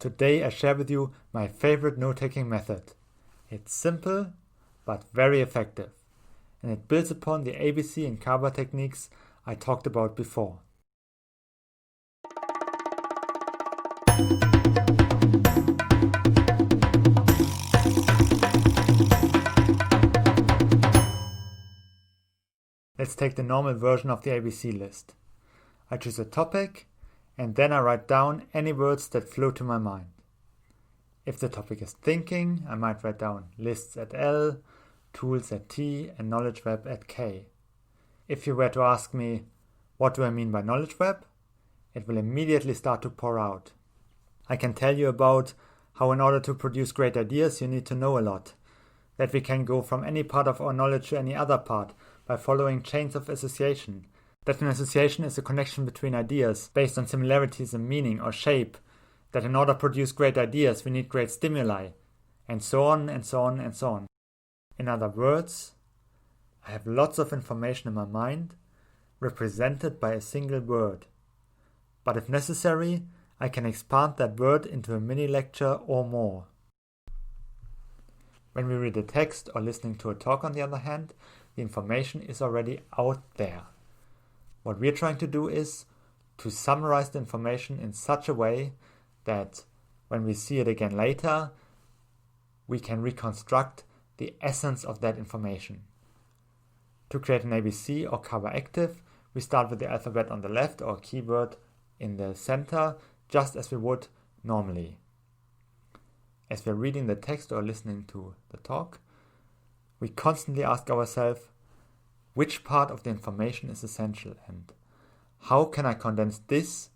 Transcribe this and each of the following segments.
Today I share with you my favorite note-taking method. It's simple but very effective, and it builds upon the ABC and CaWa techniques I talked about before. Let's take the normal version of the ABC list. I choose a topic and then I write down any words that flow to my mind. If the topic is thinking, I might write down lists at L, tools at T, and knowledge web at K. If you were to ask me, what do I mean by knowledge web? It will immediately start to pour out. I can tell you about how in order to produce great ideas you need to know a lot, that we can go from any part of our knowledge to any other part by following chains of association, that an association is a connection between ideas based on similarities in meaning or shape, that in order to produce great ideas we need great stimuli, and so on and so on and so on. In other words, I have lots of information in my mind represented by a single word. But if necessary, I can expand that word into a mini lecture or more. When we read a text or listening to a talk, on the other hand, the information is already out there. What we're trying to do is to summarize the information in such a way that when we see it again later, we can reconstruct the essence of that information. To create an ABC or CaWa-Active, we start with the alphabet on the left or keyword in the center, just as we would normally. As we're reading the text or listening to the talk, we constantly ask ourselves, which part of the information is essential and how can I condense this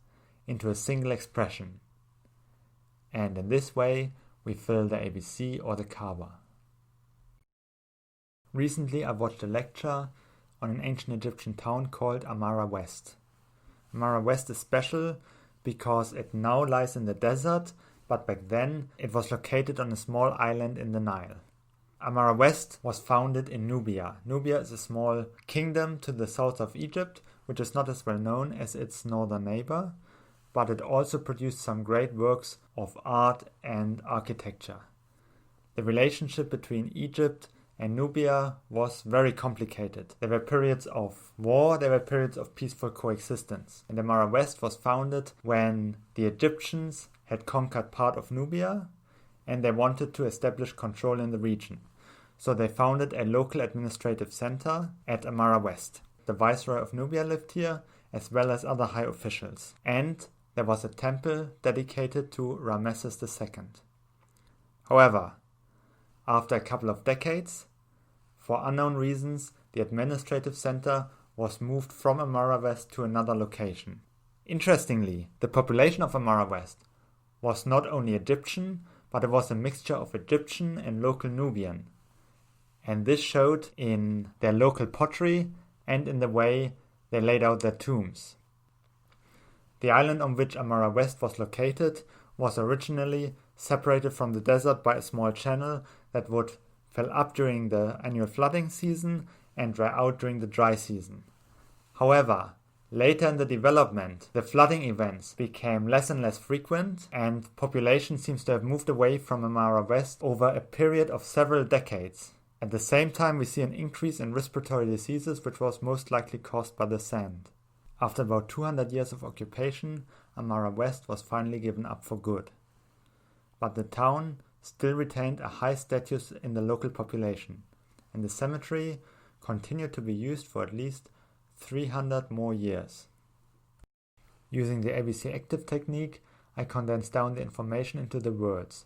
into a single expression? And in this way, we fill the ABC or the CaWa. Recently, I watched a lecture on an ancient Egyptian town called Amara West. Amara West is special because it now lies in the desert, but back then it was located on a small island in the Nile. Amara West was founded in Nubia. Nubia is a small kingdom to the south of Egypt, which is not as well known as its northern neighbor, but it also produced some great works of art and architecture. The relationship between Egypt and Nubia was very complicated. There were periods of war, there were periods of peaceful coexistence. And Amara West was founded when the Egyptians had conquered part of Nubia and they wanted to establish control in the region. So they founded a local administrative center at Amara West. The viceroy of Nubia lived here, as well as other high officials. And there was a temple dedicated to Ramesses II. However, after a couple of decades, for unknown reasons, the administrative center was moved from Amara West to another location. Interestingly, the population of Amara West was not only Egyptian, but it was a mixture of Egyptian and local Nubian. And this showed in their local pottery and in the way they laid out their tombs. The island on which Amara West was located was originally separated from the desert by a small channel that would fill up during the annual flooding season and dry out during the dry season. However, later in the development, the flooding events became less and less frequent and population seems to have moved away from Amara West over a period of several decades. At the same time, we see an increase in respiratory diseases, which was most likely caused by the sand. After about 200 years of occupation, Amara West was finally given up for good. But the town still retained a high status in the local population, and the cemetery continued to be used for at least 300 more years. Using the ABC-active technique, I condensed down the information into the words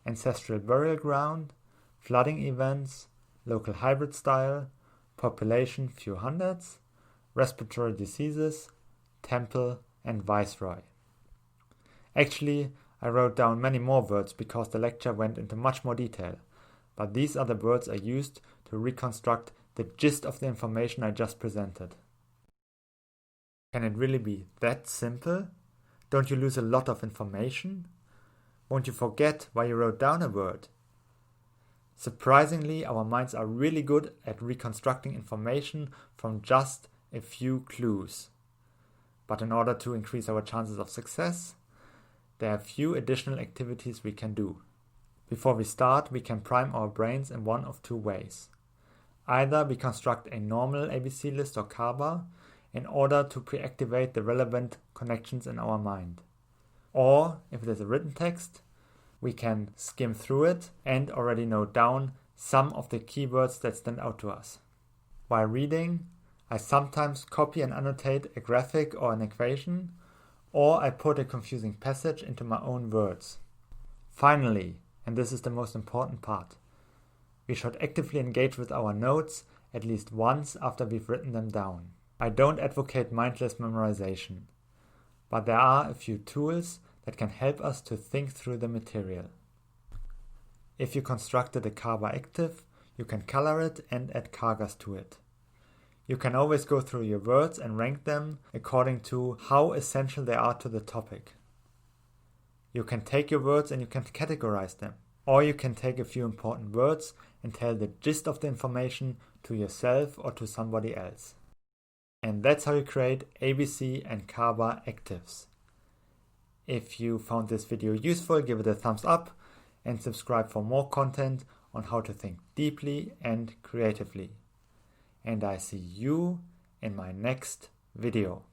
ancestral burial ground, flooding events, local hybrid style, population few hundreds, respiratory diseases, temple, and viceroy. Actually, I wrote down many more words because the lecture went into much more detail, but these are the words I used to reconstruct the gist of the information I just presented. Can it really be that simple? Don't you lose a lot of information? Won't you forget why you wrote down a word? Surprisingly, our minds are really good at reconstructing information from just a few clues. But in order to increase our chances of success, there are few additional activities we can do. Before we start, we can prime our brains in one of two ways. Either we construct a normal ABC list or CaWa in order to pre-activate the relevant connections in our mind. Or, if it is a written text, we can skim through it and already note down some of the keywords that stand out to us. While reading, I sometimes copy and annotate a graphic or an equation, or I put a confusing passage into my own words. Finally, and this is the most important part, we should actively engage with our notes at least once after we've written them down. I don't advocate mindless memorization, but there are a few tools that can help us to think through the material. If you constructed a CaWa-Active, you can color it and add cargas to it. You can always go through your words and rank them according to how essential they are to the topic. You can take your words and you can categorize them. Or you can take a few important words and tell the gist of the information to yourself or to somebody else. And that's how you create ABC and CaWa-actives. If you found this video useful, give it a thumbs up and subscribe for more content on how to think deeply and creatively. And I see you in my next video.